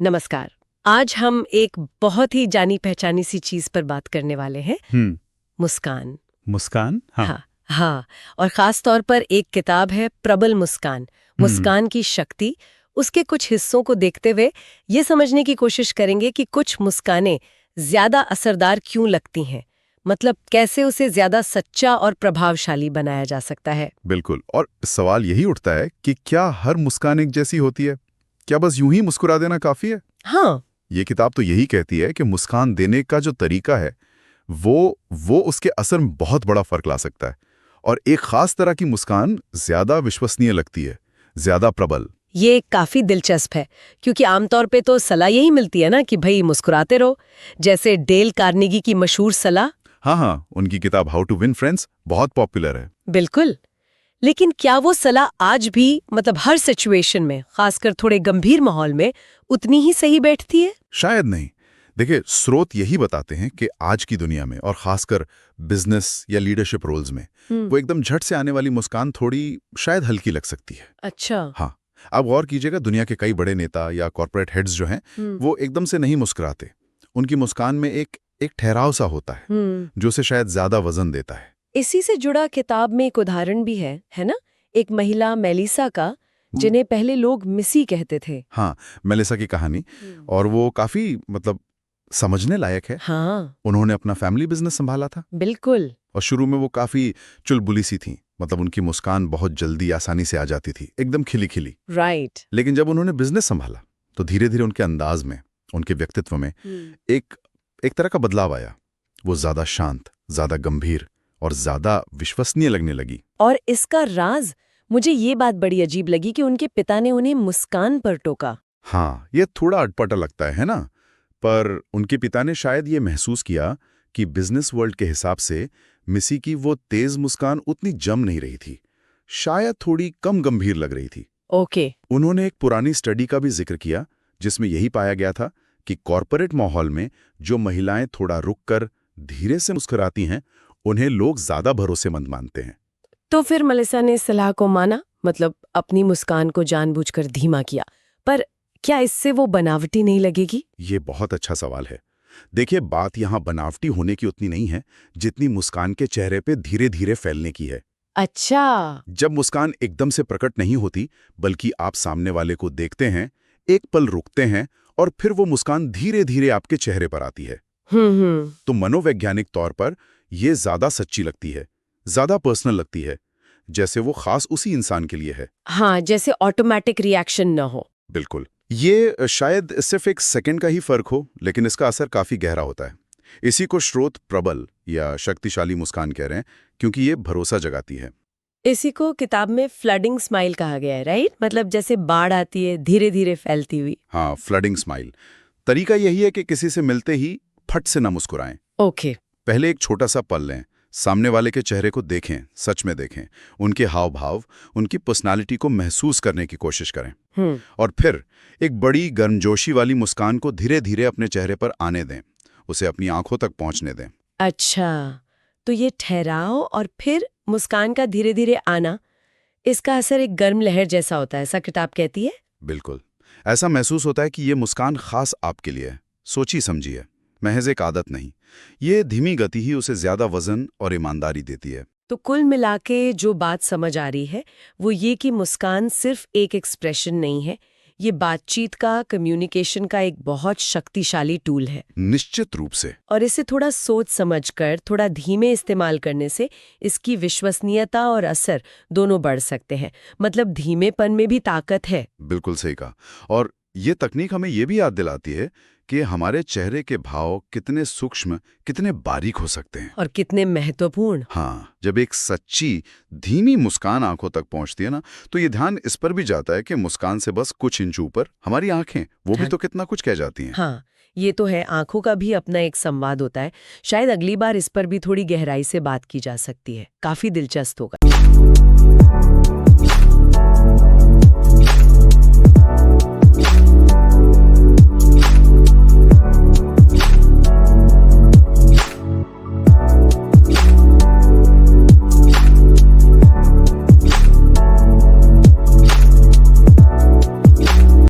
नमस्कार। आज हम एक बहुत ही जानी पहचानी सी चीज पर बात करने वाले हैं। मुस्कान। मुस्कान। हाँ। हाँ। और खास तौर पर एक किताब है प्रबल मुस्कान, मुस्कान की शक्ति। उसके कुछ हिस्सों को देखते हुए ये समझने की कोशिश करेंगे कि कुछ मुस्कानें ज्यादा असरदार क्यों लगती हैं, मतलब कैसे उसे ज्यादा सच्चा और प्रभावशाली बनाया जा सकता है। बिल्कुल। और सवाल यही उठता है कि क्या हर मुस्कान एक जैसी होती है? क्या बस यूं ही मुस्कुरा देना काफी है? हाँ। ये किताब तो यही कहती है कि मुस्कान देने का जो तरीका है वो उसके असर में बहुत बड़ा फर्क ला सकता है। और एक खास तरह की मुस्कान ज्यादा विश्वसनीय लगती है, ज्यादा प्रबल। ये काफी दिलचस्प है, क्योंकि आमतौर पे तो सलाह यही मिलती है ना कि भाई मुस्कुराते रहो, जैसे डेल कार्नेगी की मशहूर सलाह। हाँ, उनकी किताब हाउ टू विन फ्रेंड्स बहुत पॉपुलर है। बिल्कुल। लेकिन क्या वो सलाह आज भी, मतलब हर सिचुएशन में, खासकर थोड़े गंभीर माहौल में, उतनी ही सही बैठती है? शायद नहीं। देखिए, स्रोत यही बताते हैं कि आज की दुनिया में और खासकर बिजनेस या लीडरशिप रोल्स में वो एकदम झट से आने वाली मुस्कान थोड़ी शायद हल्की लग सकती है। अच्छा। हाँ, आप गौर कीजिएगा, दुनिया के कई बड़े नेता या कॉर्पोरेट हेड्स जो हैं वो एकदम से नहीं मुस्कुराते। उनकी मुस्कान में एक ठहराव सा होता है जो उसे शायद ज्यादा वजन देता है। इसी से जुड़ा किताब में एक उदाहरण भी है ना? एक महिला मेलिसा का, जिन्हें पहले लोग मिसी कहते थे। हाँ, मेलिसा की कहानी। और वो काफी समझने लायक है। हाँ, उन्होंने अपना फैमिली बिजनेस संभाला था। बिल्कुल। और शुरू में वो काफी चुलबुली सी थी, मतलब उनकी मुस्कान बहुत जल्दी आसानी से आ जाती थी, एकदम खिली खिली। राइट। लेकिन जब उन्होंने बिजनेस संभाला तो धीरे धीरे उनके अंदाज में, उनके व्यक्तित्व में एक तरह का बदलाव आया। वो ज्यादा शांत, ज्यादा गंभीर और ज्यादा विश्वसनीय लगने लगी। और इसका राज, मुझे ये बात बड़ी अजीब लगी कि उनके पिता ने उन्हें मुस्कान पर टोका। हाँ, ये थोड़ा अटपटा लगता है ना? पर उनके पिता ने शायद ये महसूस किया कि बिजनेस वर्ल्ड के हिसाब से मिसी की वो तेज मुस्कान उतनी जम नहीं रही थी, शायद थोड़ी कम गंभीर लग रही थी। ओके। उन्होंने एक पुरानी स्टडी का भी जिक्र किया जिसमें यही पाया गया था कि कॉरपोरेट माहौल में जो महिलाएं थोड़ा रुककर धीरे से मुस्कुराती हैं, उन्हें लोग ज्यादा भरोसेमंद मानते हैं। तो फिर मेलिसा ने सलाह को माना, मतलब अपनी मुस्कान को जानबूझकर धीमा किया। पर क्या इससे वो बनावटी नहीं लगेगी? ये बहुत अच्छा सवाल है। देखिए, बात यहाँ बनावटी होने की उतनी नहीं है जितनी मुस्कान के चेहरे पे धीरे धीरे फैलने की है। अच्छा। जब मुस्कान एकदम से प्रकट नहीं होती, बल्कि आप सामने वाले को देखते हैं, एक पल रुकते हैं और फिर वो मुस्कान धीरे धीरे आपके चेहरे पर आती है। तो मनोवैज्ञानिक तौर पर ये ज्यादा सच्ची लगती है, ज्यादा पर्सनल लगती है, जैसे वो खास उसी इंसान के लिए है। हाँ, जैसे ऑटोमेटिक रिएक्शन न हो। बिल्कुल। ये शायद सिर्फ एक सेकंड का ही फर्क हो, लेकिन इसका असर काफी गहरा होता है। इसी को स्रोत प्रबल या शक्तिशाली मुस्कान कह रहे हैं, क्योंकि ये भरोसा जगाती है। इसी को किताब में फ्लडिंग स्माइल कहा गया है, राइट? मतलब जैसे बाढ़ आती है धीरे धीरे फैलती हुई। हाँ, फ्लडिंग स्माइल। तरीका यही है कि किसी से मिलते ही फट से ना मुस्कुराएं। ओके। पहले एक छोटा सा पल लें, सामने वाले के चेहरे को देखें, सच में देखें, उनके हाव भाव, उनकी पर्सनालिटी को महसूस करने की कोशिश करें। और फिर एक बड़ी गर्मजोशी वाली मुस्कान को धीरे धीरे अपने चेहरे पर आने दें, उसे अपनी आंखों तक पहुंचने दें। अच्छा, तो ये ठहराव और फिर मुस्कान का धीरे धीरे आना, इसका असर एक गर्म लहर जैसा होता है, ऐसा किताब कहती है। बिल्कुल। ऐसा महसूस होता है कि ये मुस्कान खास आपके लिए है, सोची समझी है, महज एक आदत नहीं। ये धीमी गति ही उसे ज्यादा वजन और ईमानदारी देती है। तो कुल मिलाके जो बात समझ आ रही है वो ये कि मुस्कान सिर्फ एक एक्सप्रेशन नहीं है, ये बातचीत का, कम्युनिकेशन का एक बहुत शक्तिशाली टूल है। निश्चित रूप से। और इसे थोड़ा सोच समझकर, थोड़ा धीमे इस्तेमाल करने से इसकी विश्वसनीयता और असर दोनों बढ़ सकते हैं। मतलब धीमेपन में भी ताकत है। बिल्कुल सही कहा। और ये तकनीक हमें ये भी याद दिलाती है कि हमारे चेहरे के भाव कितने सूक्ष्म, कितने बारीक हो सकते हैं। और कितने महत्वपूर्ण। हाँ, जब एक सच्ची धीमी मुस्कान आंखों तक पहुंचती है ना, तो ये ध्यान इस पर भी जाता है कि मुस्कान से बस कुछ इंच ऊपर हमारी आंखें, वो भी तो कितना कुछ कह जाती हैं। हाँ, ये तो है, आंखों का भी अपना एक संवाद होता है। शायद अगली बार इस पर भी थोड़ी गहराई से बात की जा सकती है। काफी दिलचस्प होगा।